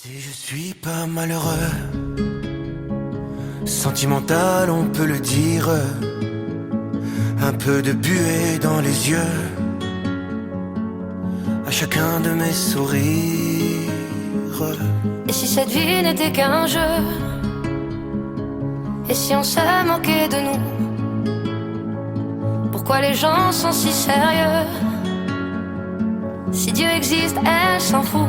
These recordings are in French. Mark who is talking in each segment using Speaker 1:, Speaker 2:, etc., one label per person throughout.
Speaker 1: Si je suis pas malheureux, sentimental on peut le dire, un peu de buée dans les yeux, à chacun de mes sourires.
Speaker 2: Et si cette vie n'était qu'un jeu, et si on se moquait de nous, pourquoi les gens sont si sérieux? Si Dieu existe, elle s'en fout.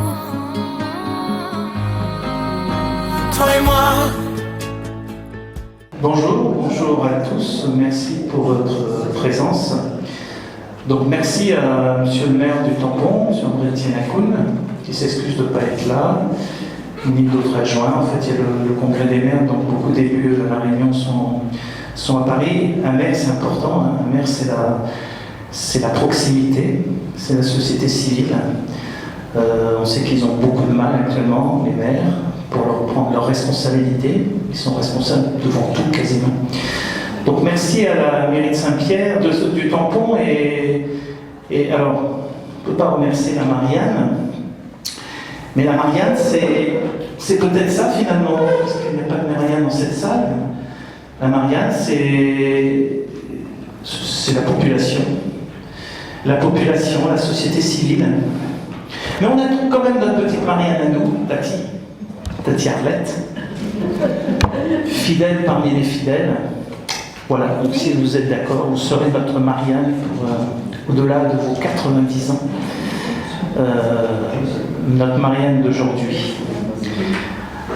Speaker 1: Toi et moi.
Speaker 3: Bonjour à tous, merci pour votre présence. Donc merci à monsieur le maire du Tampon, monsieur André-Étienne Akoun, qui s'excuse de ne pas être là, ni d'autres adjoints. En fait, il y a le congrès des maires, donc beaucoup d'élus de la Réunion sont à Paris. Un maire, c'est important, un maire, c'est la proximité, c'est la société civile. On sait qu'ils ont beaucoup de mal actuellement, les maires, pour leur prendre leurs responsabilités. Ils sont responsables devant tout quasiment. Donc merci à la mairie de Saint-Pierre, du Tampon, et alors, on ne peut pas remercier la Marianne, mais la Marianne, c'est peut-être ça finalement, parce qu'il n'y a pas de Marianne dans cette salle. La Marianne, c'est la population. La population, la société civile. Mais on a quand même notre petite Marianne à nous, Tati Arlette, fidèle parmi les fidèles. Voilà, donc si vous êtes d'accord, vous serez notre Marianne pour au-delà de vos 90 ans, notre Marianne d'aujourd'hui.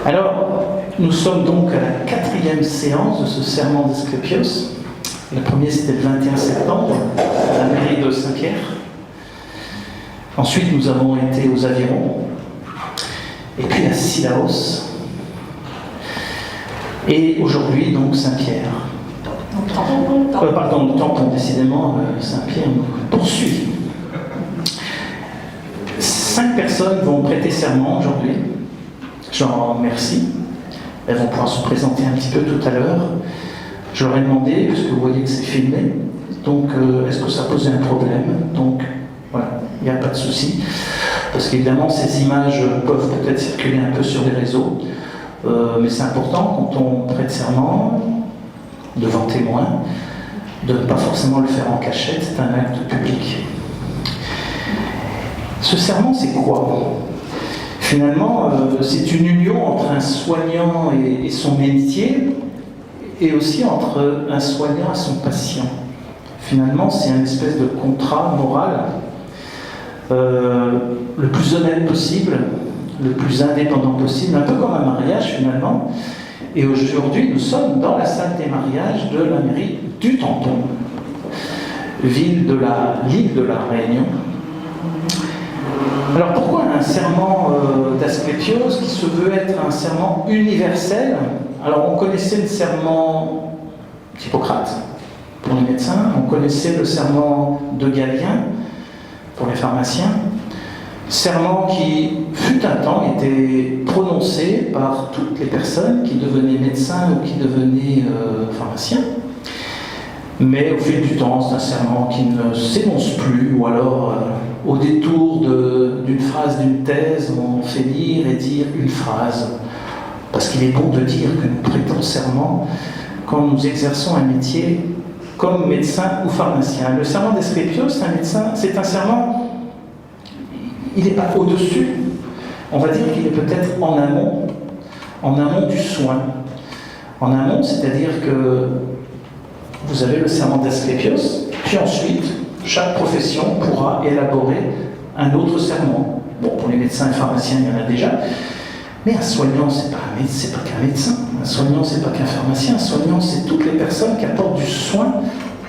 Speaker 3: Alors, nous sommes donc à la 4e séance de ce serment d'Asclepios. Le premier, c'était le 21 septembre, à la mairie de Saint-Pierre. Ensuite, nous avons été aux Avirons, et puis à Sillaos, et aujourd'hui, donc, Saint-Pierre. Pardon, le Tampon, décidément, Saint-Pierre nous poursuit. 5 personnes vont prêter serment aujourd'hui. Je leur remercie. Elles vont pouvoir se présenter un petit peu tout à l'heure. Je leur ai demandé, parce que vous voyez que c'est filmé, donc est-ce que ça posait un problème? Donc voilà, il n'y a pas de souci. Parce qu'évidemment, ces images peuvent peut-être circuler un peu sur les réseaux. Mais c'est important, quand on prête serment, devant témoins, de ne pas forcément le faire en cachette, c'est un acte public. Ce serment, c'est quoi? Finalement, c'est une union entre un soignant et son métier, et aussi entre un soignant et son patient. Finalement, c'est une espèce de contrat moral, le plus honnête possible, le plus indépendant possible, un peu comme un mariage finalement. Et aujourd'hui, nous sommes dans la salle des mariages de la mairie du Tampon, l'île de la Réunion. Alors pourquoi un serment d'Asclepios qui se veut être un serment universel? Alors on connaissait le serment d'Hippocrate pour les médecins, on connaissait le serment de Galien pour les pharmaciens, serment qui fut un temps était prononcé par toutes les personnes qui devenaient médecins ou qui devenaient pharmaciens. Mais au fil du temps, c'est un serment qui ne s'énonce plus, ou alors au détour d'une phrase d'une thèse, on fait lire et dire une phrase. Parce qu'il est bon de dire que nous prêtons serment quand nous exerçons un métier comme médecin ou pharmacien. Le serment d'Asclepios, c'est un serment, il n'est pas au-dessus. On va dire qu'il est peut-être en amont du soin. En amont, c'est-à-dire que vous avez le serment d'Asclepios, puis ensuite, chaque profession pourra élaborer un autre serment. Bon, pour les médecins et pharmaciens, il y en a déjà, mais un soignant, c'est pas qu'un médecin. Un soignant, c'est pas qu'un pharmacien. Un soignant, c'est toutes les personnes qui apportent du soin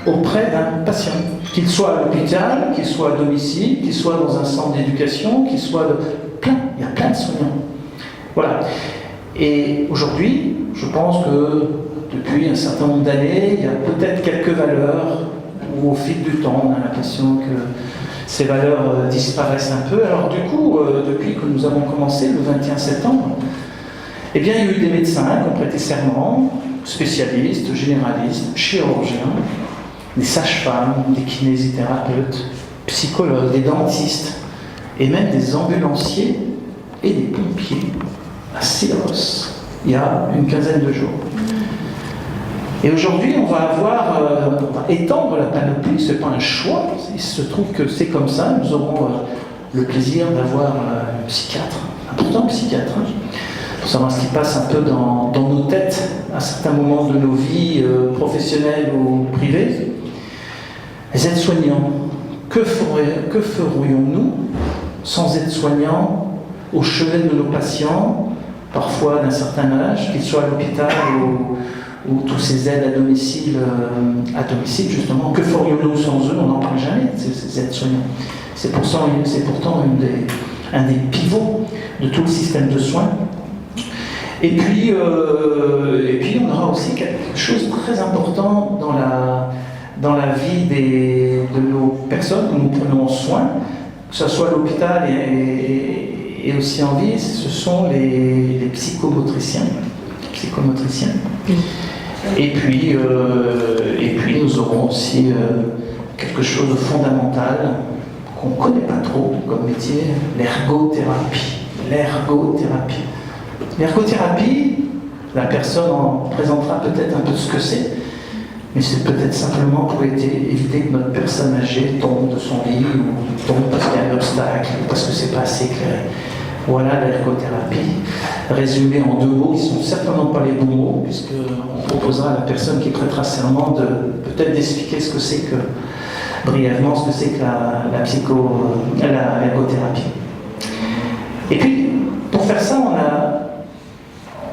Speaker 3: auprès d'un patient. Qu'il soit à l'hôpital, qu'il soit à domicile, qu'il soit dans un centre d'éducation, qu'il soit il y a plein de soignants. Voilà. Et aujourd'hui, je pense que depuis un certain nombre d'années, il y a peut-être quelques valeurs où au fil du temps, on a l'impression que ces valeurs disparaissent un peu. Alors du coup, depuis que nous avons commencé le 21 septembre, eh bien, il y a eu des médecins qui ont prêté serment, spécialistes, généralistes, chirurgiens, des sages-femmes, des kinésithérapeutes, psychologues, des dentistes, et même des ambulanciers et des pompiers. à Syros, il y a une quinzaine de jours. Et aujourd'hui, on va étendre la panoplie, ce n'est pas un choix, il se trouve que c'est comme ça, nous aurons le plaisir d'avoir un psychiatre, un important psychiatre, pour savoir ce qui passe un peu dans nos têtes à certains moments de nos vies professionnelles ou privées. Les aides-soignants, que ferions-nous sans aides-soignants au chevet de nos patients, parfois d'un certain âge, qu'ils soient à l'hôpital ou tous ces aides à domicile justement, que ferions-nous sans eux? On n'en parle jamais, ces aides-soignants. C'est pourtant un des pivots de tout le système de soins. Et puis on aura aussi quelque chose de très important dans la vie de nos personnes que nous prenons soin, que ce soit à l'hôpital et aussi en vie, ce sont les psychomotriciens. Et puis nous aurons aussi quelque chose de fondamental qu'on ne connaît pas trop comme métier, l'ergothérapie. L'ergothérapie, la personne en présentera peut-être un peu ce que c'est, mais c'est peut-être simplement pour éviter que notre personne âgée tombe de son lit ou tombe parce qu'il y a un obstacle, ou parce que c'est pas assez éclairé. Voilà l'ergothérapie, résumée en 2 mots qui ne sont certainement pas les bons mots, puisqu'on proposera à la personne qui prêtera serment de peut-être d'expliquer ce que c'est que, brièvement, ce que c'est que l'ergothérapie. Et puis, pour faire ça,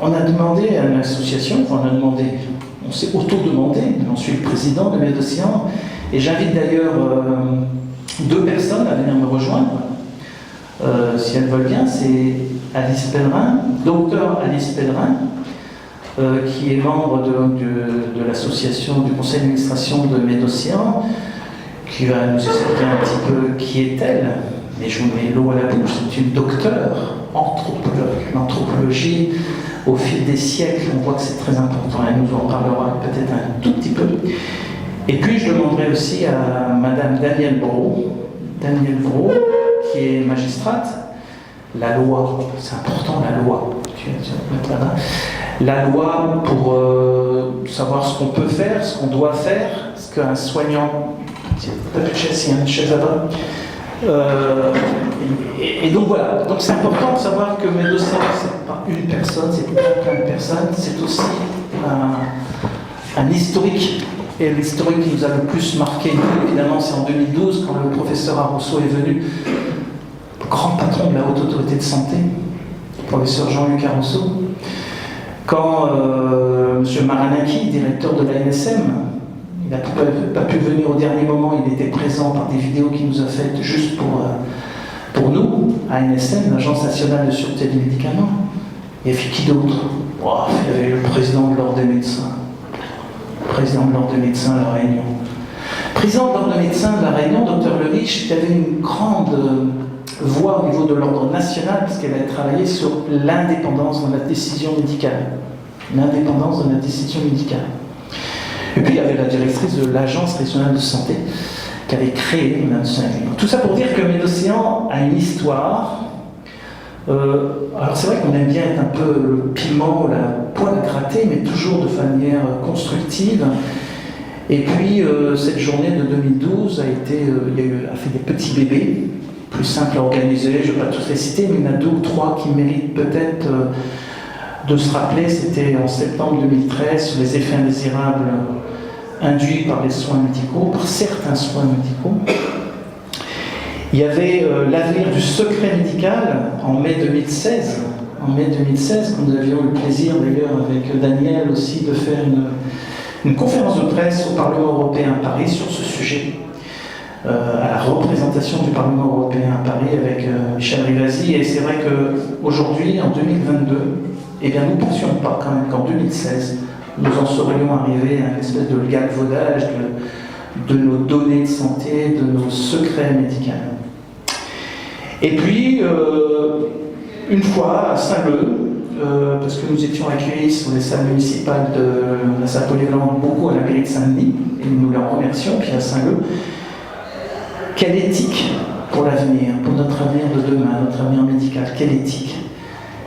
Speaker 3: on a demandé à une association, on s'est auto-demandé, j'en suis le président de Médocéan, et j'invite d'ailleurs 2 personnes à venir me rejoindre. Si elles veulent bien, c'est Alice Pellerin, docteur Alice Pellerin, qui est membre de l'association du conseil d'administration de Médocéan, qui va nous expliquer un petit peu qui est-elle, mais je vous mets l'eau à la bouche, c'est une docteure, anthropologue. L'anthropologie, au fil des siècles, on voit que c'est très important, elle nous en parlera peut-être un tout petit peu. Et puis je demanderai aussi à Madame Danielle Brault, qui est magistrate. La loi, c'est important, la loi. La loi pour savoir ce qu'on peut faire, ce qu'on doit faire, ce qu'un soignant. T'as plus de chaise, il y a une chaise là-bas. Et donc voilà, donc c'est important de savoir que Médocéan, c'est pas une personne, c'est plein de personnes, c'est aussi un historique. Et l'historique qui nous a le plus marqué, évidemment, c'est en 2012, quand le professeur Arrosso est venu, le grand patron de la Haute Autorité de Santé, le professeur Jean-Luc Arrosso, quand M. Maranaki, directeur de l'ANSM, il n'a pas pu venir au dernier moment, il était présent par des vidéos qu'il nous a faites juste pour nous, ANSM, l'Agence nationale de sûreté des médicaments. Il y avait qui d'autre? Il y avait le président de l'Ordre des médecins. Président de l'Ordre des médecins de la Réunion. Président de l'Ordre des médecins de la Réunion, Dr Le Riche, qui avait une grande voix au niveau de l'ordre national, parce qu'elle a travaillé sur l'indépendance dans la décision médicale. L'indépendance dans la décision médicale. Et puis il y avait la directrice de l'Agence régionale de santé, qui avait créé tout ça pour dire que Médocéan a une histoire. Alors c'est vrai qu'on aime bien être un peu le piment, la poêle à gratter, mais toujours de manière constructive. Et puis cette journée de 2012 a fait des petits bébés, plus simples à organiser, je ne vais pas tous les citer, mais il y en a 2 ou 3 qui méritent peut-être de se rappeler. C'était en septembre 2013 sur les effets indésirables induits par les soins médicaux, par certains soins médicaux. Il y avait l'avenir du secret médical en mai 2016. En mai 2016, nous avions eu le plaisir d'ailleurs avec Daniel aussi de faire une conférence de presse au Parlement européen à Paris sur ce sujet, à la représentation du Parlement européen à Paris avec Michel Rivasi. Et c'est vrai qu'aujourd'hui, en 2022, eh bien, nous ne pensions pas quand même qu'en 2016, nous en serions arrivés à une espèce de galvaudage de nos données de santé, de nos secrets médicaux. Et puis, une fois à Saint-Leu, parce que nous étions accueillis sur les salles municipales de la salle polyvalente, beaucoup à la mairie de Saint-Denis, et nous les remercions, puis à Saint-Leu, quelle éthique pour l'avenir, pour notre avenir de demain, notre avenir médical, quelle éthique?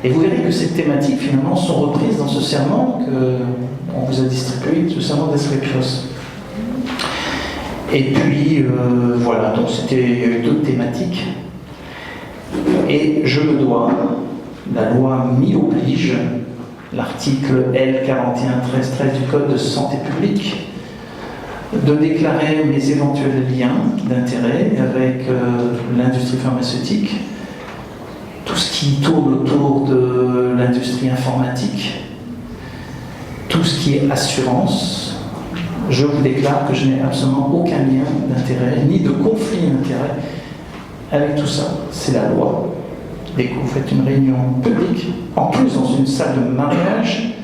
Speaker 3: Et vous verrez que ces thématiques, finalement, sont reprises dans ce serment qu'on vous a distribué, ce serment d'Asclepios. Et puis, voilà, donc il y a eu d'autres thématiques. Et je me dois, la loi m'y oblige, l'article L 41-13-13 du Code de santé publique, de déclarer mes éventuels liens d'intérêt avec l'industrie pharmaceutique, tout ce qui tourne autour de l'industrie informatique, tout ce qui est assurance. Je vous déclare que je n'ai absolument aucun lien d'intérêt, ni de conflit d'intérêt avec tout ça. C'est la loi. Dès que vous faites une réunion publique, en plus dans une salle de mariage,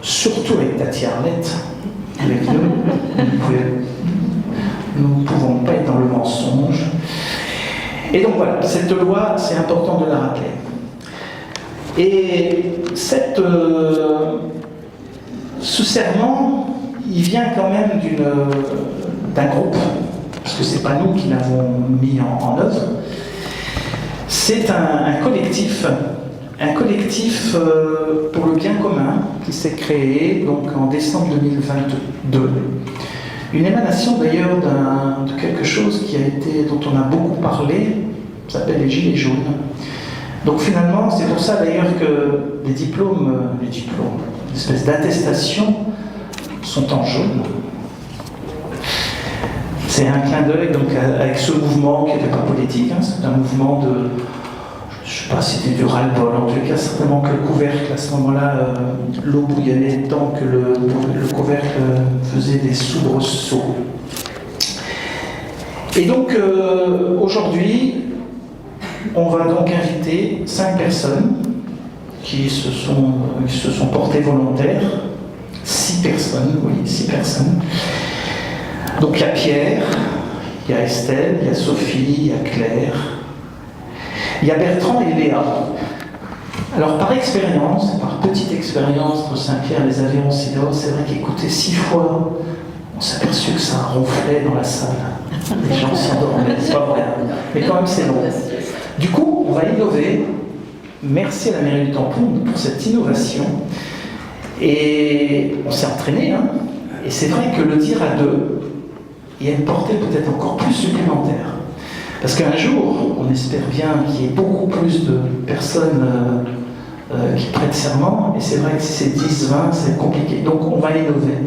Speaker 3: surtout avec Tati Arlette, avec nous, nous ne pouvons pas être dans le mensonge. Et donc voilà, cette loi, c'est important de la rappeler. Et ce serment, il vient quand même d'un groupe, parce que ce n'est pas nous qui l'avons mis en œuvre. C'est un collectif pour le bien commun qui s'est créé donc, en décembre 2022. Une émanation d'ailleurs de quelque chose dont on a beaucoup parlé, ça s'appelle les Gilets jaunes. Donc finalement, c'est pour ça d'ailleurs que les diplômes, une espèce d'attestation, sont en jaune. C'est un clin d'œil donc avec ce mouvement qui n'était pas politique, hein, c'est un mouvement de, je ne sais pas si c'était du ras-le-bol, en tout cas certainement que le couvercle à ce moment-là, l'eau bouillonnait tant que le couvercle faisait des soubresauts. Et donc aujourd'hui, on va donc inviter 5 personnes qui se sont portées volontaires. 6 personnes, oui, 6 personnes. Donc il y a Pierre, il y a Estelle, il y a Sophie, il y a Claire, il y a Bertrand et Léa. Alors par expérience, par petite expérience de Saint-Pierre, les avions Sido, c'est vrai qu'écouter 6 fois, on s'est aperçu que ça ronflait dans la salle. Les gens s'endormaient, c'est pas vrai. Mais quand même c'est long. Du coup, on va innover. Merci à la mairie du Tampon pour cette innovation. Et on s'est entraîné, hein. Et c'est vrai que le dire à 2, il y a une portée peut-être encore plus supplémentaire. Parce qu'un jour, on espère bien qu'il y ait beaucoup plus de personnes qui prêtent serment, et c'est vrai que si c'est 10, 20, c'est compliqué. Donc on va innover.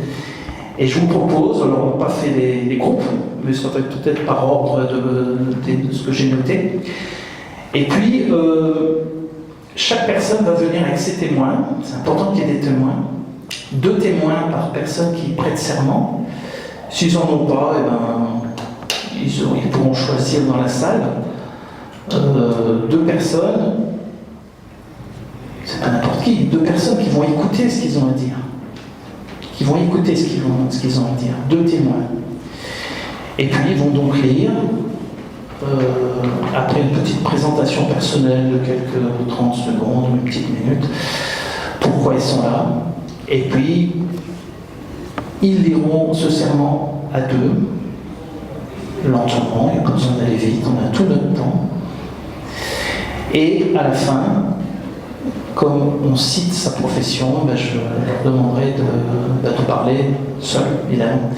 Speaker 3: Et je vous propose, alors on n'a pas fait les groupes, mais ça va être peut-être par ordre de ce que j'ai noté. Et puis, chaque personne va venir avec ses témoins, c'est important qu'il y ait des témoins, 2 témoins par personne qui prête serment. S'ils n'en ont pas, eh ben, ils pourront choisir dans la salle 2 personnes, c'est pas n'importe qui, 2 personnes qui vont écouter ce qu'ils ont à dire. Qui vont écouter ce qu'ils ont à dire, 2 témoins. Et puis ils vont donc lire, après une petite présentation personnelle de quelques 30 secondes, une petite minute, pourquoi ils sont là. Et puis, ils liront ce serment à 2, lentement, il n'y a pas besoin d'aller vite, on a tout notre temps. Et à la fin, comme on cite sa profession, je leur demanderai de parler seul, évidemment,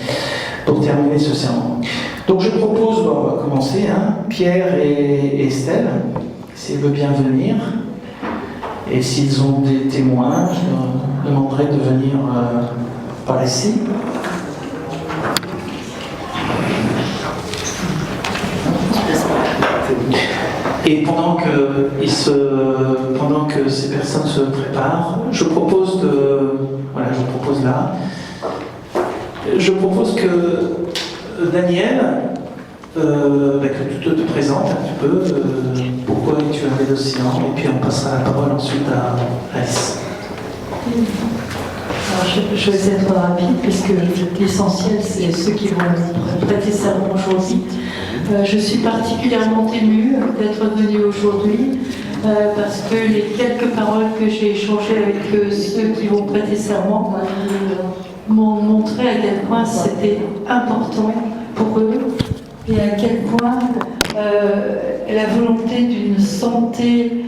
Speaker 3: pour terminer ce serment. Donc je propose, on va commencer, hein, Pierre et Estelle, s'ils veulent bien venir. Et s'ils ont des témoins, je leur demanderai de venir par ici. Et pendant que ces personnes se préparent, je propose que Daniel, que tu te présentes un petit peu, pourquoi tu es arrivé aussi lent, et puis on passera la parole ensuite à Alice.
Speaker 4: Alors je vais être rapide, puisque l'essentiel, c'est ceux qui vont prêter serment aujourd'hui. Je suis particulièrement émue d'être venue aujourd'hui, parce que les quelques paroles que j'ai échangées avec ceux qui vont prêter serment m'ont montré à quel point c'était important pour eux, et à quel point la volonté d'une santé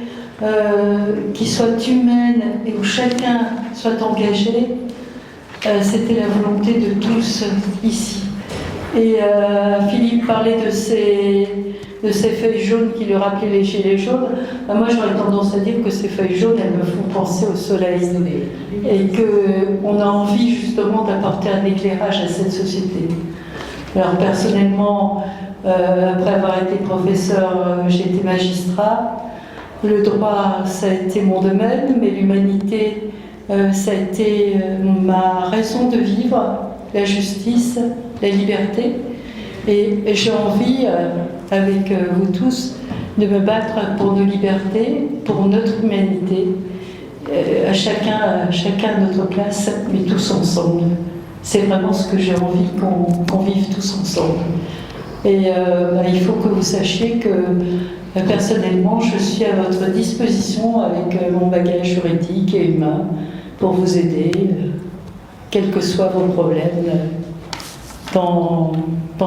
Speaker 4: qui soit humaine et où chacun soit engagé, c'était la volonté de tous ici. Et Philippe parlait de ces feuilles jaunes qui lui rappelaient les gilets jaunes. Moi, j'aurais tendance à dire que ces feuilles jaunes, elles me font penser au soleil. Et qu'on a envie justement d'apporter un éclairage à cette société. Alors personnellement, après avoir été professeur, j'ai été magistrat. Le droit, ça a été mon domaine, mais l'humanité, ça a été ma raison de vivre, la justice, la liberté. Et j'ai envie, avec vous tous, de me battre pour nos libertés, pour notre humanité, à chacun à notre place, mais tous ensemble. C'est vraiment ce que j'ai envie, qu'on vive tous ensemble. Et il faut que vous sachiez que personnellement, je suis à votre disposition avec mon bagage juridique et humain pour vous aider, quels que soient vos problèmes, dans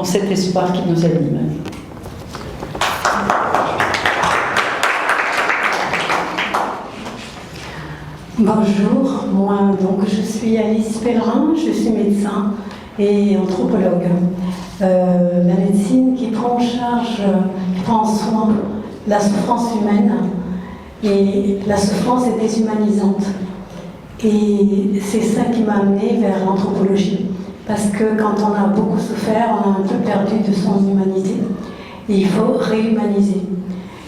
Speaker 4: cet espoir qui nous anime.
Speaker 5: Bonjour, moi donc je suis Alice Pellerin, je suis médecin et anthropologue. La médecine qui prend en charge, qui prend en soin la souffrance humaine, et la souffrance est déshumanisante. Et c'est ça qui m'a amenée vers l'anthropologie. Parce que quand on a beaucoup souffert, on a un peu perdu de son humanité. Et il faut réhumaniser.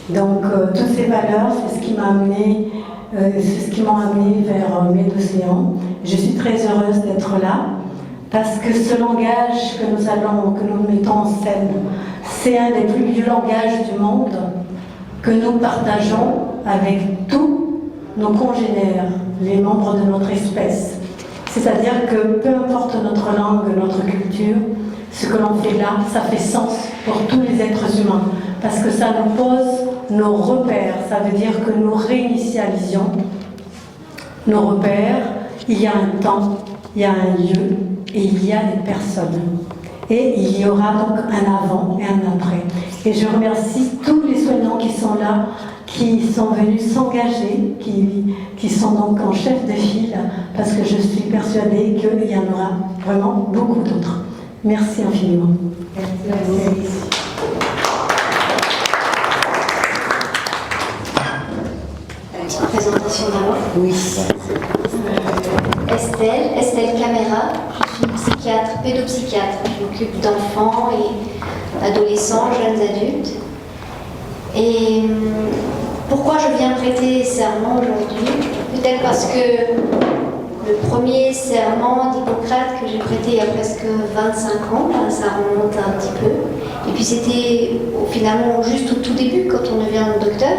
Speaker 5: Donc toutes ces valeurs, c'est ce qui m'a amenée, c'est ce qui m'a amenée vers Médocéan. Je suis très heureuse d'être là. Parce que ce langage que nous mettons en scène, c'est un des plus vieux langages du monde que nous partageons avec tous nos congénères, les membres de notre espèce. C'est-à-dire que peu importe notre langue, notre culture, ce que l'on fait là, ça fait sens pour tous les êtres humains. Parce que ça nous pose nos repères, ça veut dire que nous réinitialisions nos repères. Il y a un temps, il y a un lieu, et il y a des personnes. Et il y aura donc un avant et un après. Et je remercie tous les soignants qui sont là, qui sont venus s'engager, qui sont donc en chef de file, parce que je suis persuadée qu'il y en aura vraiment beaucoup d'autres. Merci infiniment. Merci.
Speaker 6: Une petite présentation d'abord.
Speaker 5: Oui.
Speaker 6: Estelle Caméra, je suis une psychiatre, pédopsychiatre. Je m'occupe d'enfants et d'adolescents, jeunes adultes. Et pourquoi je viens prêter serment aujourd'hui? Peut-être parce que le premier serment d'Hippocrate que j'ai prêté il y a presque 25 ans, ça remonte un petit peu. Et puis c'était finalement juste au tout début quand on devient docteur.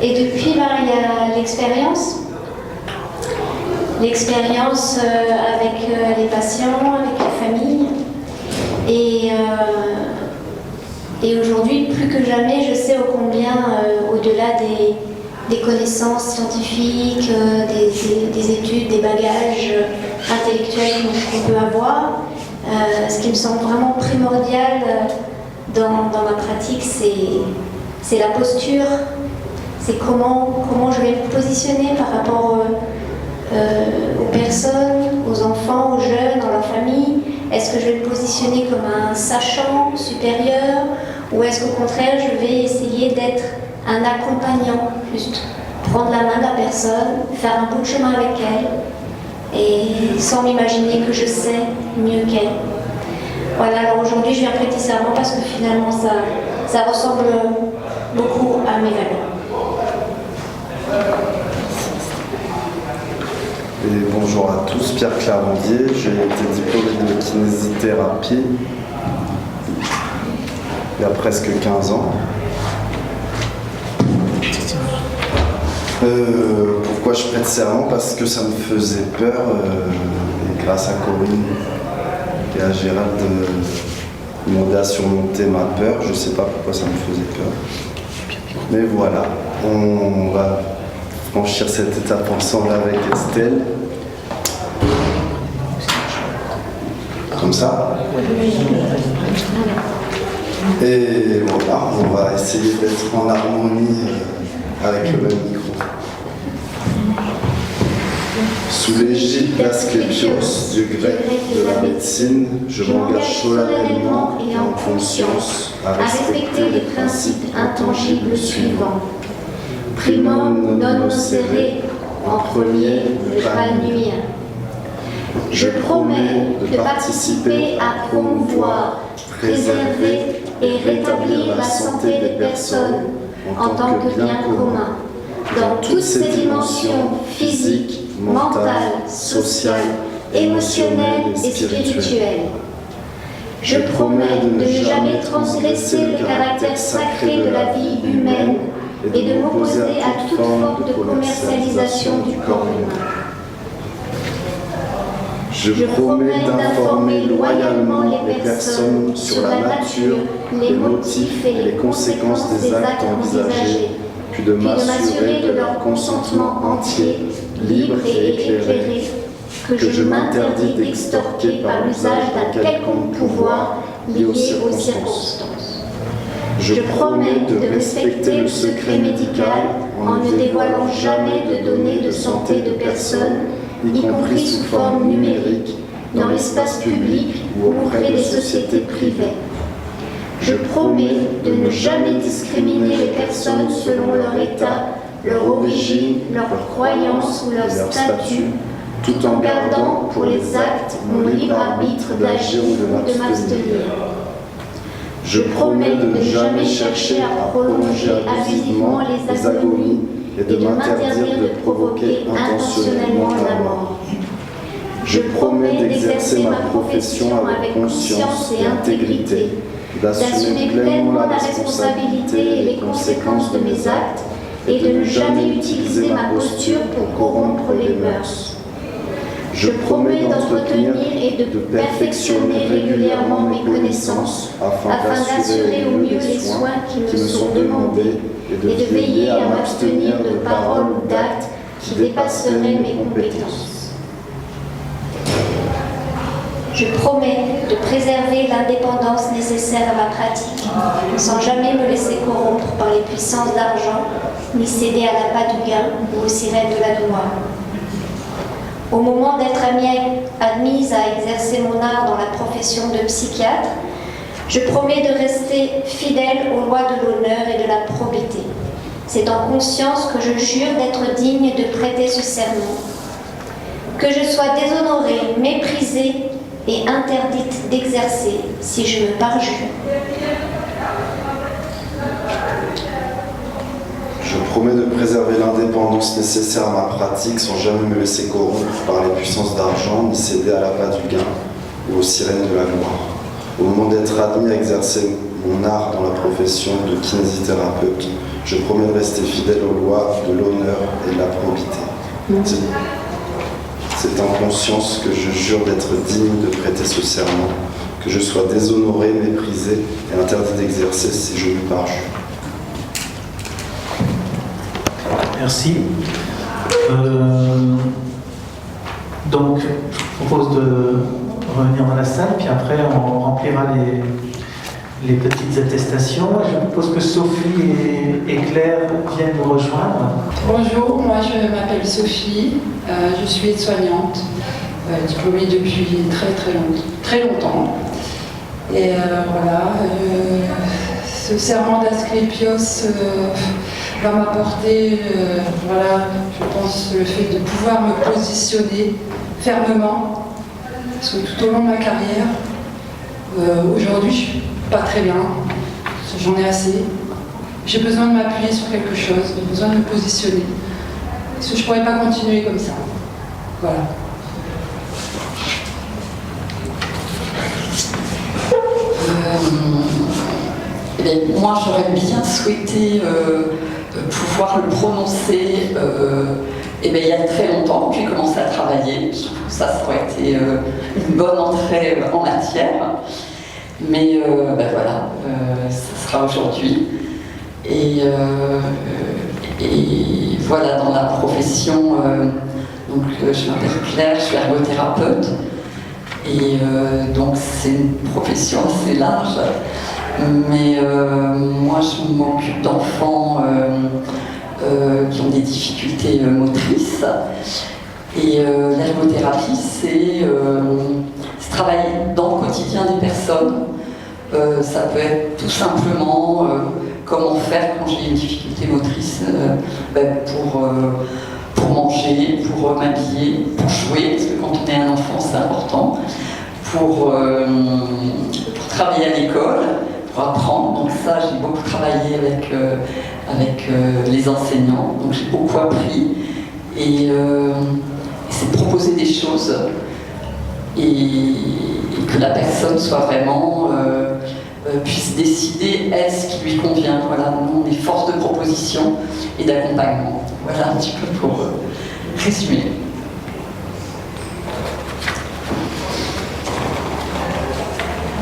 Speaker 6: Et depuis, il y a l'expérience. L'expérience avec les patients, avec les familles. Et aujourd'hui, plus que jamais, je sais ô combien, au-delà des connaissances scientifiques, des études, des bagages intellectuels qu'on peut avoir, ce qui me semble vraiment primordial dans ma pratique, c'est la posture, c'est comment je vais me positionner par rapport aux personnes, aux enfants, aux jeunes, dans leur famille. Est-ce que je vais me positionner comme un sachant supérieur, ou est-ce qu'au contraire je vais essayer d'être un accompagnant, juste prendre la main de la personne, faire un bout de chemin avec elle, et sans m'imaginer que je sais mieux qu'elle. Voilà, alors aujourd'hui je viens prêter serment parce que finalement ça ressemble beaucoup à mes valeurs.
Speaker 7: Et bonjour à tous, Pierre Clarandier, j'ai été diplômé de kinésithérapie il y a presque 15 ans. Pourquoi je prête serment? Parce que ça me faisait peur, et grâce à Corinne et à Gérald de m'aider à surmonter ma peur. Je ne sais pas pourquoi ça me faisait peur. Mais voilà, on va franchir cette étape ensemble avec Estelle. Comme ça. Et voilà, on va essayer d'être en harmonie avec le même micro. Sous l'égide d'Asclépios, du grec de la médecine, je m'engage solennellement et en conscience à respecter les principes intangibles suivants. Primum non nocere, en premier, ne pas nuire. Je promets de participer à promouvoir, préserver et rétablir la santé des personnes en tant que bien commun, dans toutes ses dimensions physiques, mentales, sociales, émotionnelles et spirituelles. Je promets de ne jamais transgresser le caractère sacré de la vie humaine et de m'opposer à toute forme de commercialisation du corps humain. Je promets d'informer loyalement les personnes sur la nature, les motifs et les conséquences des actes envisagés, puis de m'assurer de leur consentement entier, libre et éclairé, que je m'interdis d'extorquer par l'usage d'un quelconque pouvoir lié aux circonstances. Je promets de respecter le secret médical en ne dévoilant jamais de données de santé de personnes, y compris sous forme numérique, dans l'espace public ou auprès des sociétés privées. Je promets de ne jamais discriminer les personnes selon leur état, leur origine, leur croyance ou leur statut, tout en gardant pour les actes mon libre arbitre d'agir ou de m'abstenir. Je promets de ne jamais chercher à prolonger abusivement les agonies et de m'interdire de provoquer intentionnellement la mort. Je promets d'exercer ma profession avec conscience et intégrité, d'assumer pleinement la responsabilité et les conséquences de mes actes et de ne jamais utiliser ma posture pour corrompre les mœurs. Je promets d'entretenir et de perfectionner régulièrement mes connaissances afin d'assurer au mieux les soins qui me sont demandés et de veiller à m'abstenir de paroles ou d'actes qui dépasseraient mes compétences. Je promets de préserver l'indépendance nécessaire à ma pratique, sans jamais me laisser corrompre par les puissances d'argent, ni céder à l'appât du gain ou aux sirènes de la gloire. Au moment d'être admise à exercer mon art dans la profession de psychiatre, je promets de rester fidèle aux lois de l'honneur et de la probité. C'est en conscience que je jure d'être digne de prêter ce serment. Que je sois déshonorée, méprisée et interdite d'exercer si je me parjure. Je promets de préserver l'indépendance nécessaire à ma pratique sans jamais me laisser corrompre par les puissances d'argent ni céder à l'appât du gain ou aux sirènes de la gloire. Au moment d'être admis à exercer mon art dans la profession de kinésithérapeute, je promets de rester fidèle aux lois de l'honneur et de la probité. C'est en conscience que je jure d'être digne de prêter ce serment, que je sois déshonoré, méprisé et interdit d'exercer si je me parjure.
Speaker 3: Merci. Donc, je propose de revenir dans la salle, puis après on remplira les petites attestations. Je propose que Sophie et Claire viennent nous rejoindre.
Speaker 8: Bonjour, moi je m'appelle Sophie, je suis aide-soignante, diplômée depuis très longtemps. Et voilà, ce serment d'Asclépios va m'apporter, voilà, je pense, le fait de pouvoir me positionner fermement, parce que tout au long de ma carrière, aujourd'hui je suis pas très bien, j'en ai assez. J'ai besoin de m'appuyer sur quelque chose, j'ai besoin de me positionner. Parce que je ne pourrais pas continuer comme ça. Voilà.
Speaker 9: Moi, j'aurais bien souhaité pouvoir le prononcer il y a très longtemps, que j'ai commencé à travailler. Je trouve que ça aurait été une bonne entrée en matière. Mais voilà, ce sera aujourd'hui. Et voilà, dans la profession, donc, je m'appelle Claire, je suis ergothérapeute. Et donc c'est une profession assez large. Mais moi je m'occupe d'enfants qui ont des difficultés motrices. Et l'ergothérapie, c'est travailler dans le quotidien des personnes. Ça peut être tout simplement comment faire quand j'ai une difficulté motrice pour manger, pour m'habiller, pour jouer, parce que quand on est un enfant, c'est important, pour travailler à l'école, pour apprendre. Donc ça, j'ai beaucoup travaillé avec les enseignants, donc j'ai beaucoup appris. Et c'est de proposer des choses et que la personne soit vraiment puisse décider est-ce qui lui convient. Voilà, nous on est force de proposition et d'accompagnement. Voilà un petit peu pour résumer.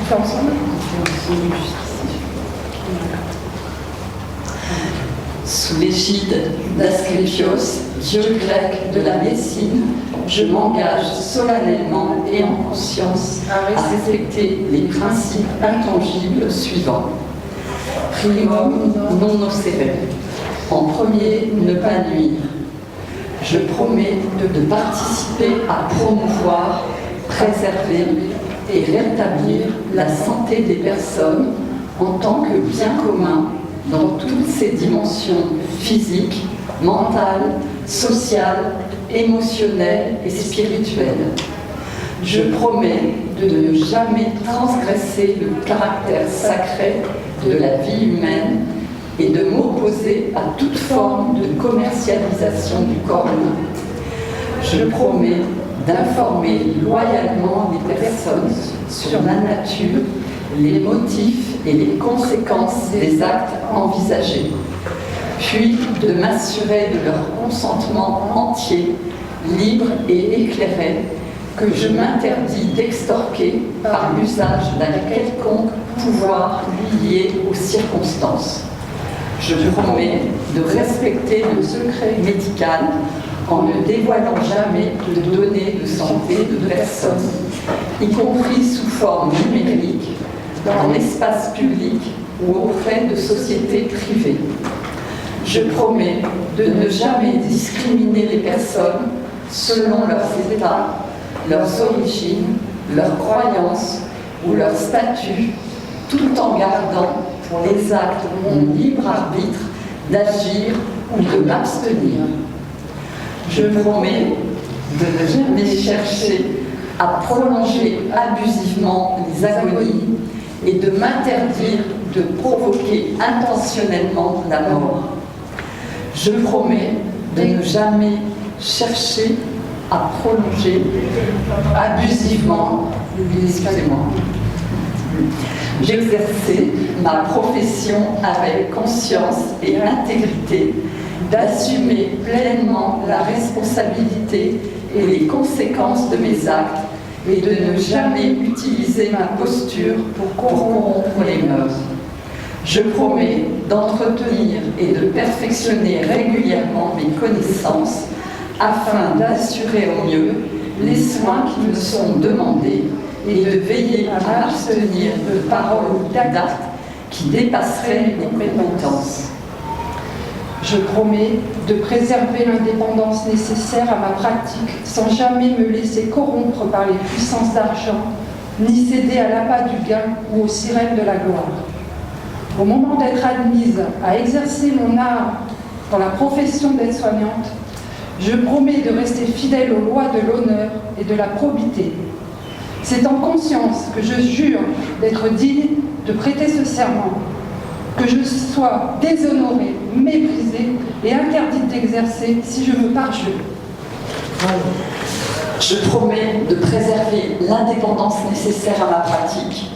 Speaker 8: On fait ensemble.
Speaker 9: Sous l'égide d'Asclépios, dieu grec de la médecine, je m'engage solennellement et en conscience à respecter les principes intangibles suivants. Primum non nocere. En premier, ne pas nuire. Je promets de participer à promouvoir, préserver et rétablir la santé des personnes en tant que bien commun dans toutes ses dimensions physiques, mentales, sociales, émotionnelles et spirituelles. Je promets de ne jamais transgresser le caractère sacré de la vie humaine et de m'opposer à toute forme de commercialisation du corps humain. Je promets d'informer loyalement les personnes sur la nature, les motifs et les conséquences des actes envisagés, puis de m'assurer de leur consentement entier, libre et éclairé, que je m'interdis d'extorquer par l'usage d'un quelconque pouvoir lié aux circonstances. Je promets de respecter le secret médical en ne dévoilant jamais de données de santé de personnes, y compris sous forme numérique, dans l'espace public ou auprès de sociétés privées. Je promets de ne jamais discriminer les personnes selon leurs états, leurs origines, leurs croyances ou leur statut, tout en gardant pour les actes mon libre arbitre d'agir ou de m'abstenir. Je promets de ne jamais chercher à prolonger abusivement les agonies et de m'interdire de provoquer intentionnellement la mort. Je promets de ne jamais chercher à prolonger abusivement, j'exerçais ma profession avec conscience et intégrité, d'assumer pleinement la responsabilité et les conséquences de mes actes et de ne jamais utiliser ma posture pour corrompre les mœurs. Je promets d'entretenir et de perfectionner régulièrement mes connaissances afin d'assurer au mieux les soins qui me sont demandés et de veiller à m'abstenir de paroles ou d'actes qui dépasseraient mes compétences.
Speaker 8: Je promets de préserver l'indépendance nécessaire à ma pratique sans jamais me laisser corrompre par les puissances d'argent, ni céder à l'appât du gain ou aux sirènes de la gloire. Au moment d'être admise à exercer mon art dans la profession d'aide-soignante, je promets de rester fidèle aux lois de l'honneur et de la probité. C'est en conscience que je jure d'être digne de prêter ce serment, que je sois déshonorée, méprisée et interdite d'exercer si je me parjure.
Speaker 9: Je promets de préserver l'indépendance nécessaire à ma pratique,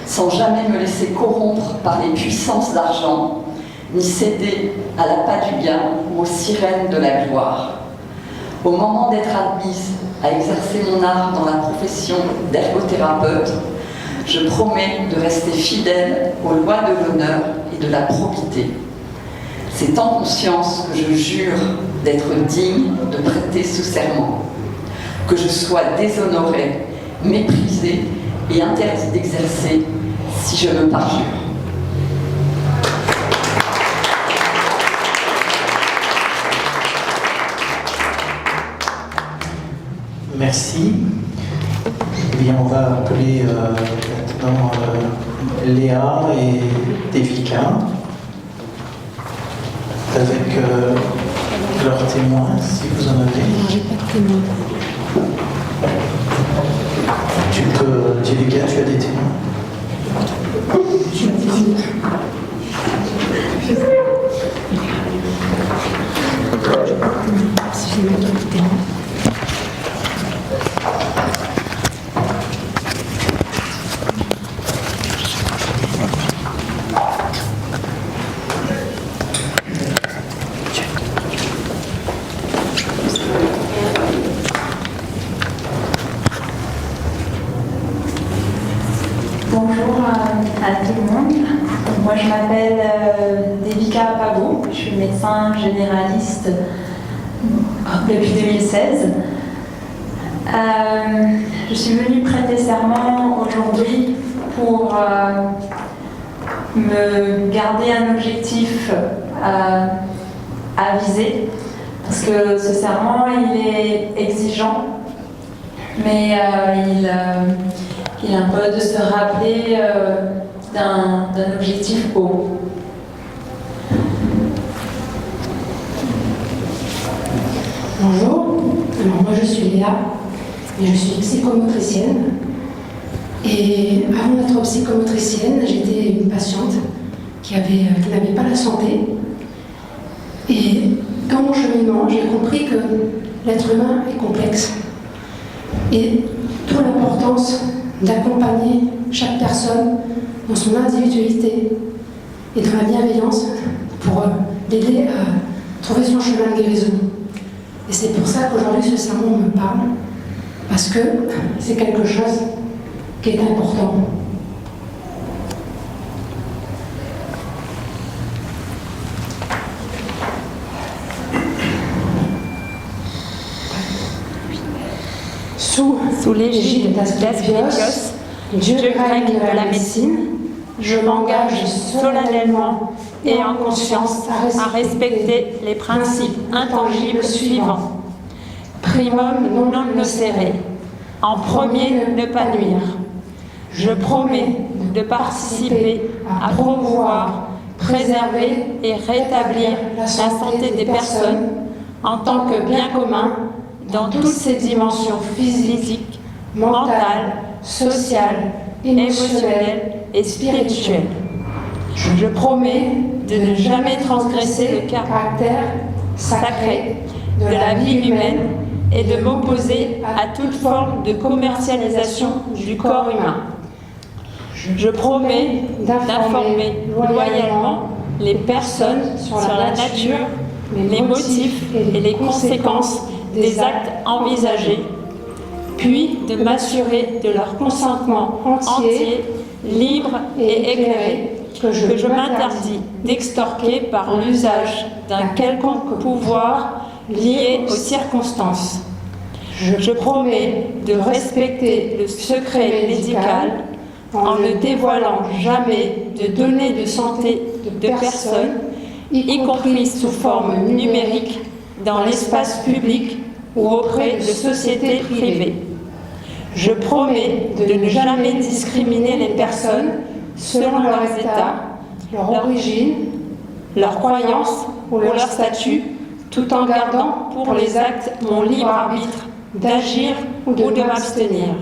Speaker 9: sans jamais me laisser corrompre par les puissances d'argent, ni céder à l'appât du gain ou aux sirènes de la gloire. Au moment d'être admise à exercer mon art dans la profession d'ergothérapeute, je promets de rester fidèle aux lois de l'honneur et de la probité. C'est en conscience que je jure d'être digne de prêter ce serment, que je sois déshonorée, méprisée et interdite d'exercer si je me parjure.
Speaker 3: appeler maintenant Léa et Devika avec leurs témoins, si vous en avez.
Speaker 10: J'ai pas de témoins.
Speaker 3: Tu peux, Devika, tu as des témoins?
Speaker 11: Bonjour à tout le monde. Moi je m'appelle Devika Pabo, je suis médecin généraliste depuis 2016. Je suis venue prêter serment aujourd'hui pour me garder un objectif à viser, parce que ce serment il est exigeant, mais il impose de se rappeler d'un objectif haut.
Speaker 10: Bonjour, alors moi je suis Léa et je suis psychomotricienne. Et avant d'être psychomotricienne, j'étais une patiente qui n'avait pas la santé. Et dans mon cheminement, j'ai compris que l'être humain est complexe. Et toute l'importance d'accompagner chaque personne dans son individualité et dans la bienveillance pour l'aider à trouver son chemin de guérison. Et c'est pour ça qu'aujourd'hui ce sermon me parle, parce que c'est quelque chose qui est important.
Speaker 11: Sous l'égide d'Asclépios, dieu grec de la médecine, je m'engage solennellement et en conscience à respecter les principes intangibles suivants. Primum non nocere. En premier, ne pas nuire. Je promets de participer à promouvoir, préserver et rétablir la santé des personnes en tant que bien commun dans toutes ses dimensions physiques, mentales, sociales, émotionnelles et spirituelles. Je promets de ne jamais transgresser le caractère sacré de la vie humaine et de m'opposer à toute forme de commercialisation du corps humain. Je promets d'informer loyalement les personnes sur la nature, les motifs et les conséquences des actes envisagés, puis de m'assurer de leur consentement entier, libre et éclairé, que je m'interdis d'extorquer par l'usage d'un quelconque pouvoir lié aux circonstances. Je promets de respecter le secret médical en ne dévoilant jamais de données de santé de personnes, y compris sous forme numérique, dans l'espace public ou auprès de sociétés privées. Je promets de ne jamais discriminer les personnes selon leurs états, leur origine, leurs croyances ou leur statut, tout en gardant pour les actes mon libre arbitre d'agir ou de m'abstenir.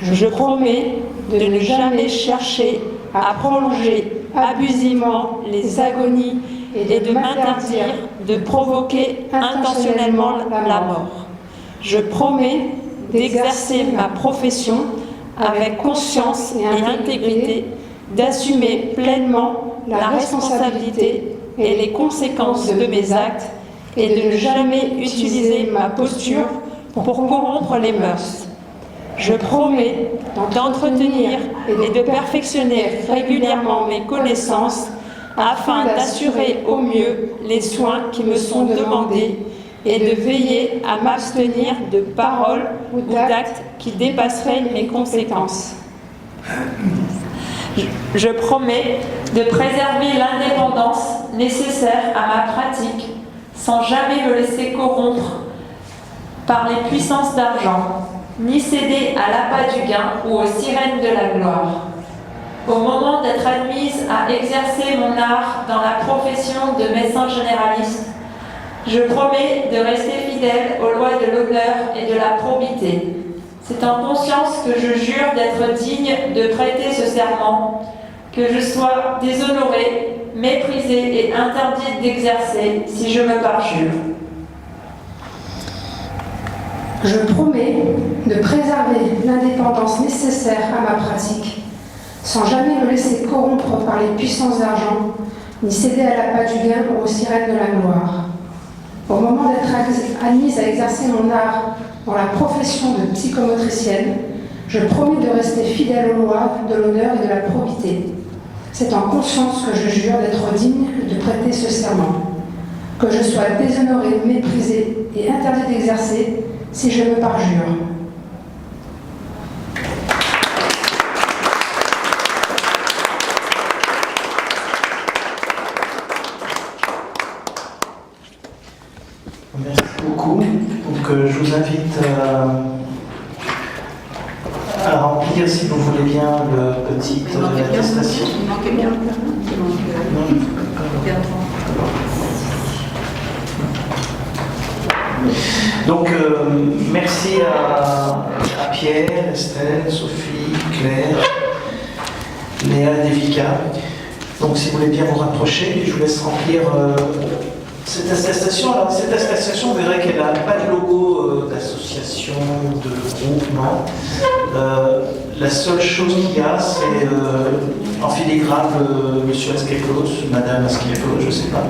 Speaker 11: Je promets de ne jamais chercher à prolonger abusivement les agonies et de m'interdire de provoquer intentionnellement la mort. Je promets d'exercer ma profession avec conscience et intégrité, d'assumer pleinement la responsabilité et les conséquences de mes actes et de ne jamais utiliser ma posture pour corrompre les mœurs. Je promets d'entretenir et de perfectionner régulièrement mes connaissances afin d'assurer au mieux les soins qui me sont demandés et de veiller à m'abstenir de paroles ou d'actes qui dépasseraient mes compétences. Je promets de préserver l'indépendance nécessaire à ma pratique sans jamais me laisser corrompre par les puissances d'argent. ni céder à l'appât du gain ou aux sirènes de la gloire. Au moment d'être admise à exercer mon art dans la profession de médecin généraliste, je promets de rester fidèle aux lois de l'honneur et de la probité. C'est en conscience que je jure d'être digne de prêter ce serment, que je sois déshonorée, méprisée et interdite d'exercer si je me parjure.
Speaker 10: Je promets de préserver l'indépendance nécessaire à ma pratique, sans jamais me laisser corrompre par les puissances d'argent, ni céder à l'appât du gain ou aux sirènes de la gloire. Au moment d'être admise à exercer mon art dans la profession de psychomotricienne, je promets de rester fidèle aux lois de l'honneur et de la probité. C'est en conscience que je jure d'être digne de prêter ce serment, que je sois déshonorée, méprisée et interdite d'exercer si je me parjure.
Speaker 3: Merci beaucoup. Donc, je vous invite à remplir, si vous voulez bien, le petit attestation.
Speaker 12: Il manquait bien.
Speaker 3: Donc, merci à Pierre, Estelle, Sophie, Claire, Léa, Devika. Donc, si vous voulez bien vous rapprocher, je vous laisse remplir cette attestation. Alors, cette attestation, vous verrez qu'elle n'a pas de logo d'association, de groupe, non. La seule chose qu'il y a, c'est en filigrane Monsieur Asclepos, Madame Asclepos, je ne sais pas.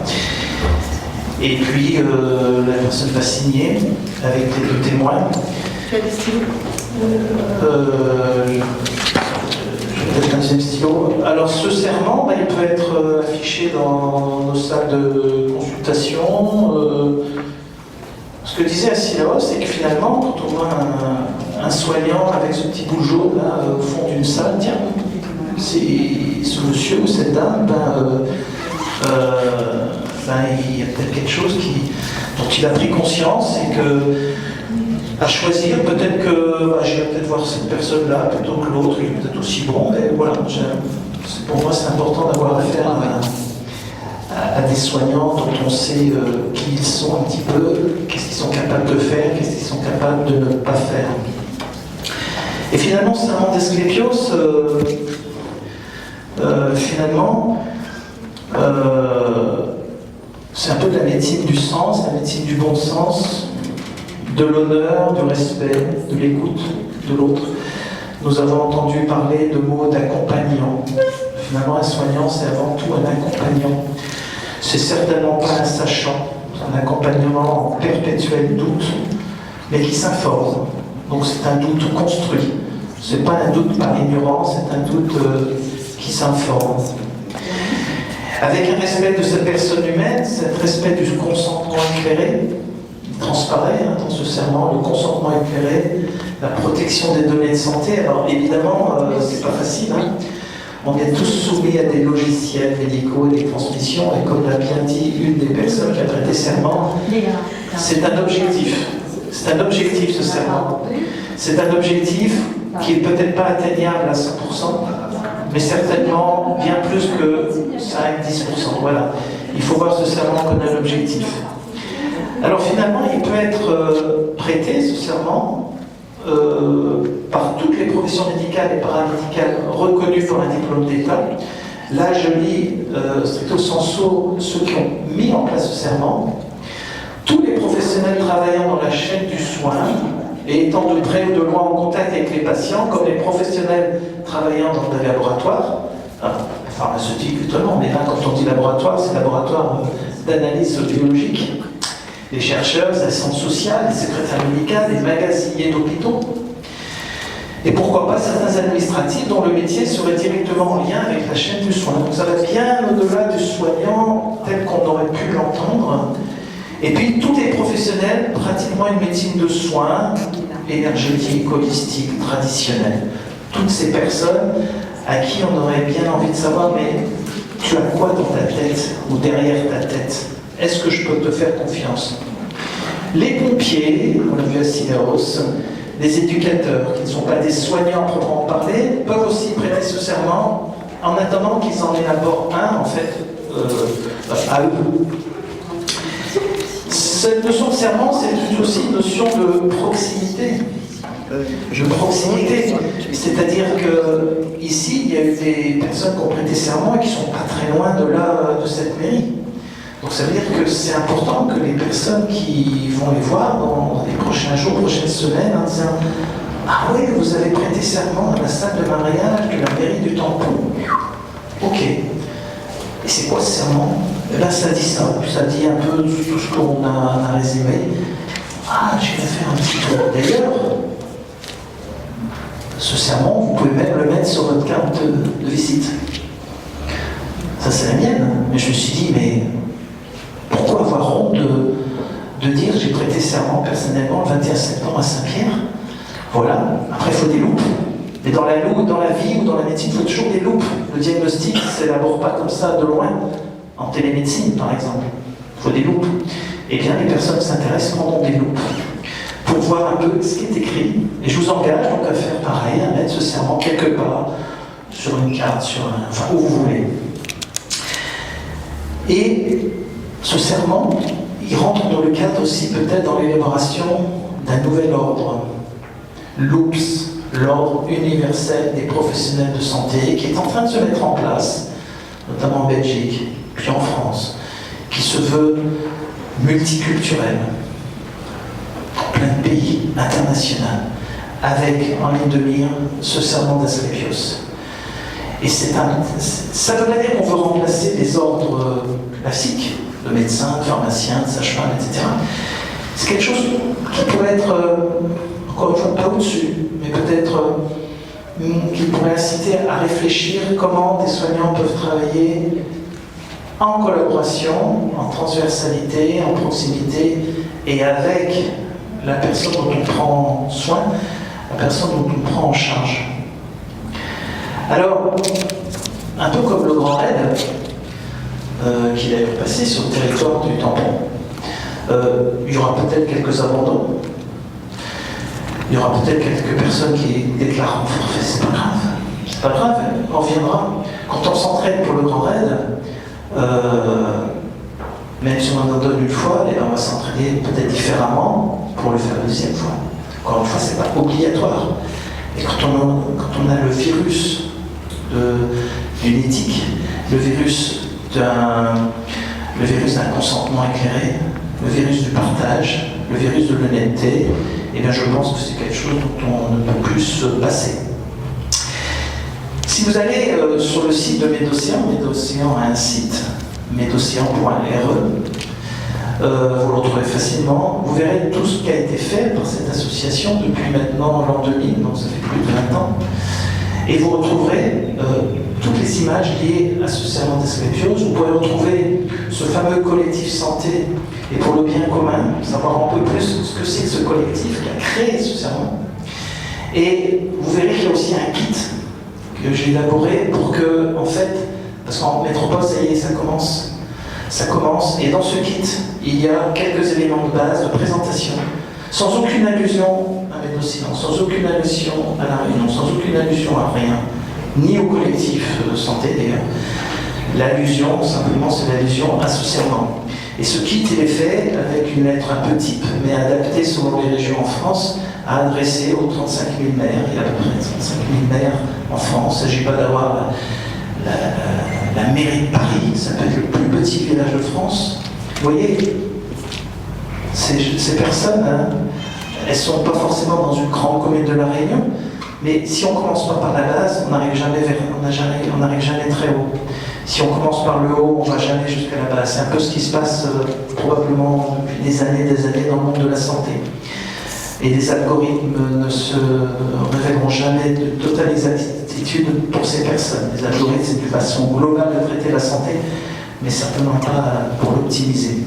Speaker 3: Et puis la personne va signer avec les deux témoins.
Speaker 12: Tu as des stylos
Speaker 3: Je vais peut-être un deuxième stylo. Alors ce serment, il peut être affiché dans nos salles de consultation. Ce que disait Asilaos, c'est que finalement, quand on voit un soignant avec ce petit boule jaune là, au fond d'une salle, tiens, c'est ce monsieur ou cette dame, il y a peut-être quelque chose dont il a pris conscience et que, à choisir, peut-être que je vais peut-être voir cette personne-là plutôt que l'autre, il est peut-être aussi bon, mais voilà, pour moi c'est important d'avoir affaire à des soignants dont on sait qui ils sont un petit peu, qu'est-ce qu'ils sont capables de faire, qu'est-ce qu'ils sont capables de ne pas faire. Et finalement, ce serment d'Asclépios, finalement, c'est un peu de la médecine du sens, la médecine du bon sens, de l'honneur, du respect, de l'écoute de l'autre. Nous avons entendu parler de mots d'accompagnant. Finalement, un soignant, c'est avant tout un accompagnant. C'est certainement pas un sachant, c'est un accompagnement en perpétuel doute, mais qui s'informe. Donc c'est un doute construit. C'est pas un doute par ignorance, c'est un doute qui s'informe. Avec un respect de cette personne humaine, cet respect du consentement éclairé, il transparaît dans ce serment, le consentement éclairé, la protection des données de santé. Alors évidemment, c'est pas facile. On est tous soumis à des logiciels médicaux et des transmissions, et comme l'a bien dit une des personnes qui a prêté serment, c'est un objectif. C'est un objectif ce serment. C'est un objectif qui n'est peut-être pas atteignable à 100%, mais certainement bien plus que 5-10%. Voilà. Il faut voir ce serment comme un objectif. Alors finalement, il peut être prêté, ce serment, par toutes les professions médicales et paramédicales reconnues pour un diplôme d'État. Là, je lis stricto sensu ceux qui ont mis en place ce serment. Tous les professionnels travaillant dans la chaîne du soin et étant de près ou de loin en contact avec les patients, comme les professionnels travaillant dans des laboratoires, pharmaceutiques étonnant, mais là, quand on dit laboratoire, c'est laboratoire d'analyse biologique, les chercheurs, les assistantes sociales, les secrétaires médicales, les magasiniers d'hôpitaux, et pourquoi pas certains administratifs dont le métier serait directement en lien avec la chaîne du soin. Donc ça va bien au-delà du soignant tel qu'on aurait pu l'entendre. Et puis tous les professionnels pratiquement une médecine de soins, énergétique, holistique, traditionnelle. Toutes ces personnes à qui on aurait bien envie de savoir, mais tu as quoi dans ta tête ou derrière ta tête? Est-ce que je peux te faire confiance? Les pompiers, on l'a vu à Sileros, des éducateurs, qui ne sont pas des soignants proprement parler, peuvent aussi prêter ce serment en attendant qu'ils en élaborent un, en fait, à eux. Cette notion de serment, c'est aussi une notion de proximité. C'est-à-dire que ici, il y a eu des personnes qui ont prêté serment et qui ne sont pas très loin de là, de cette mairie. Donc ça veut dire que c'est important que les personnes qui vont les voir dans les prochains jours, prochaines semaines, en disant « Ah oui, vous avez prêté serment à la salle de mariage de la mairie du Tampon. » Ok. Et c'est quoi ce serment? Et là, ça dit ça. Ça dit un peu tout ce qu'on a résumé. Ah, je vais faire un petit tour. D'ailleurs, ce serment, vous pouvez même le mettre sur votre carte de visite. Ça, c'est la mienne. Mais je me suis dit, mais pourquoi avoir honte de dire j'ai prêté serment personnellement le 21 septembre à Saint-Pierre? Voilà. Après, il faut des loupes. Et dans la vie ou dans la médecine, il faut toujours des loupes. Le diagnostic ne s'élabore pas comme ça de loin. En télémédecine, par exemple, il faut des loupes. Eh bien, les personnes s'intéressent pendant des loupes pour voir un peu ce qui est écrit. Et je vous engage donc à faire pareil, à mettre ce serment quelque part, sur une carte, enfin où vous voulez. Et ce serment, il rentre dans le cadre aussi peut-être dans l'élaboration d'un nouvel ordre, l'OUPS, l'ordre universel des professionnels de santé, qui est en train de se mettre en place, notamment en Belgique, puis en France, qui se veut multiculturel, en plein de pays, international, avec en ligne de mire ce serment d'Asclepios. Et ça ne veut pas dire qu'on veut remplacer les ordres classiques de médecins, de pharmaciens, de sages-femmes, etc. C'est quelque chose qui pourrait être, encore une fois, pas au-dessus, mais peut-être qui pourrait inciter à réfléchir comment des soignants peuvent travailler en collaboration, en transversalité, en proximité, et avec la personne dont on prend soin, la personne dont on prend en charge. Alors, un peu comme le Grand Raid, qui est d'ailleurs passé sur le territoire du Tampon, il y aura peut-être quelques abandons, il y aura peut-être quelques personnes qui déclarent en forfait, c'est pas grave, on reviendra. Quand on s'entraîne pour le Grand Raid, même si on en donne une fois, on va s'entraîner peut-être différemment pour le faire la deuxième fois. Encore une fois, c'est pas obligatoire. Et quand on a le virus d'une éthique, le virus d'un consentement éclairé, le virus du partage, le virus de l'honnêteté, et bien je pense que c'est quelque chose dont on ne peut plus se passer. Si vous allez sur le site de Medocéan, Medocéan a un site, medocéan.re, vous le retrouvez facilement, vous verrez tout ce qui a été fait par cette association depuis maintenant l'an 2000, donc ça fait plus de 20 ans, et vous retrouverez toutes les images liées à ce serment d'Asclepios. Vous pourrez retrouver ce fameux collectif santé et pour le bien commun, savoir un peu plus ce que c'est que ce collectif qui a créé ce serment. Et vous verrez qu'il y a aussi un kit que j'ai élaboré pour que, en fait, parce qu'en métropole, ça y est, ça commence, et dans ce kit, il y a quelques éléments de base, de présentation, sans aucune allusion à Medocéan, sans aucune allusion à la Réunion, sans aucune allusion à rien, ni au collectif de santé d'ailleurs. L'allusion, simplement, c'est l'allusion à ce serment. Et ce kit, il est fait avec une lettre un peu type, mais adaptée selon les régions en France, à adresser aux 35 000 maires. Il y a à peu près 35 000 maires en France. Il ne s'agit pas d'avoir la mairie de Paris, ça peut être le plus petit village de France. Vous voyez, ces personnes, hein, elles ne sont pas forcément dans une grande commune de la Réunion, mais si on ne commence pas par la base, on n'arrive jamais très haut. Si on commence par le haut, on ne va jamais jusqu'à la base. C'est un peu ce qui se passe probablement depuis des années dans le monde de la santé. Et les algorithmes ne se révéleront jamais de totale exactitude pour ces personnes. Les algorithmes, c'est une façon globale de traiter la santé, mais certainement pas pour l'optimiser.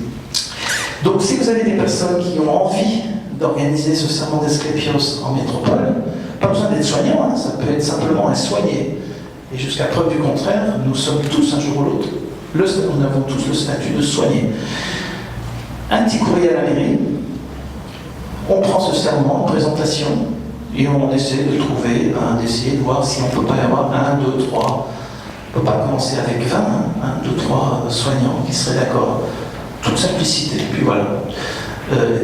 Speaker 3: Donc si vous avez des personnes qui ont envie d'organiser ce serment d'Asclepios en métropole, pas besoin d'être soignant, hein, ça peut être simplement un soigné. Et jusqu'à preuve du contraire, nous sommes tous, un jour ou l'autre, nous avons tous le statut de soigné. Un petit courrier à la mairie, on prend ce serment en présentation, et on essaie de trouver, d'essayer de voir si on ne peut pas y avoir 1, 2, 3. On ne peut pas commencer avec 20, 1, 2, 3 soignants qui seraient d'accord. Toute simplicité. Puis voilà.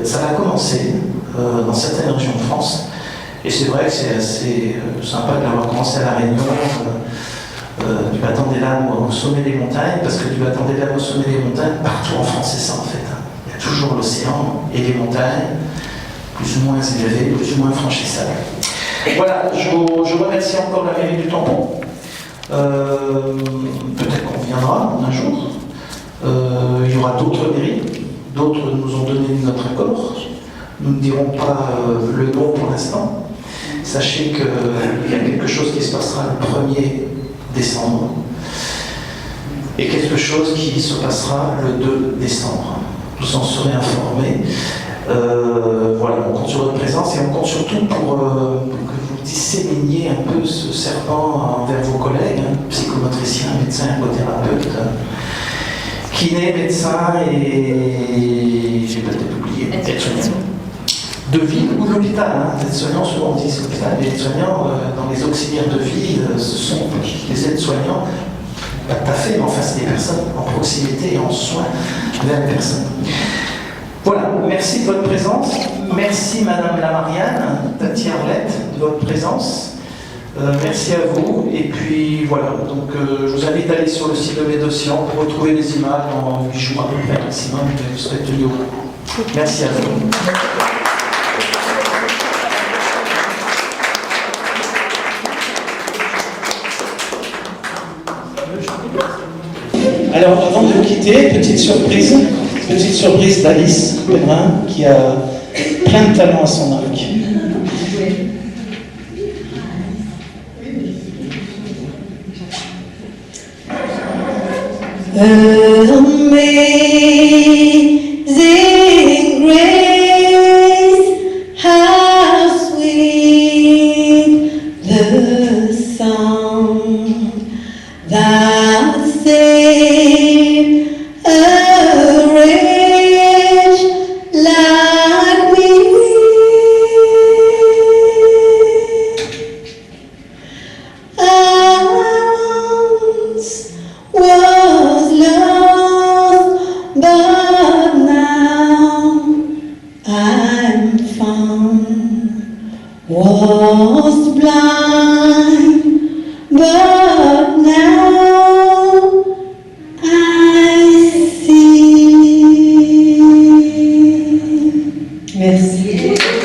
Speaker 3: Ça va commencer dans certaines régions de France. Et c'est vrai que c'est assez sympa de l'avoir commencé à La Réunion, du Battant des Lames au sommet des montagnes, parce que du Battant des Lames au sommet des montagnes, partout en France, c'est ça en fait. Il y a toujours l'océan et les montagnes, plus ou moins élevées, plus ou moins franchissables. Voilà, je remercie encore la mairie du Tampon. Peut-être qu'on viendra un jour. Il y aura d'autres mairies, d'autres nous ont donné notre accord. Nous ne dirons pas le nom pour l'instant. Sachez qu'il y a quelque chose qui se passera le 1er décembre et quelque chose qui se passera le 2 décembre. Vous en serez informés. Voilà, on compte sur votre présence et on compte surtout pour que vous disséminiez un peu ce serpent envers vos collègues, psychomotriciens, médecins, ergothérapeutes, kinés, médecins et j'ai peut-être oublié, aides-soignants. De ville ou de l'hôpital, aides-soignants, souvent on dit c'est l'hôpital, mais aides-soignants dans les auxiliaires de vie, ce sont les aides-soignants, pas tout à fait, mais enfin c'est des personnes en proximité et en soins vers les personnes. Voilà, merci de votre présence, merci Madame la Marianne, Tati Arlette, de votre présence. Merci à vous, et puis voilà, donc je vous invite à aller sur le site de Médocian pour retrouver les images en 8 jours à peu près maximum, et vous serez tenus au courant. Merci à vous. Alors avant de vous quitter, petite surprise d'Alice Pellerin qui a plein de talent à son arc.
Speaker 5: Amazing grace, how sweet the sound that saved a wretch like me. I once was lost, but now I'm found. Was blind, but now I see. Merci.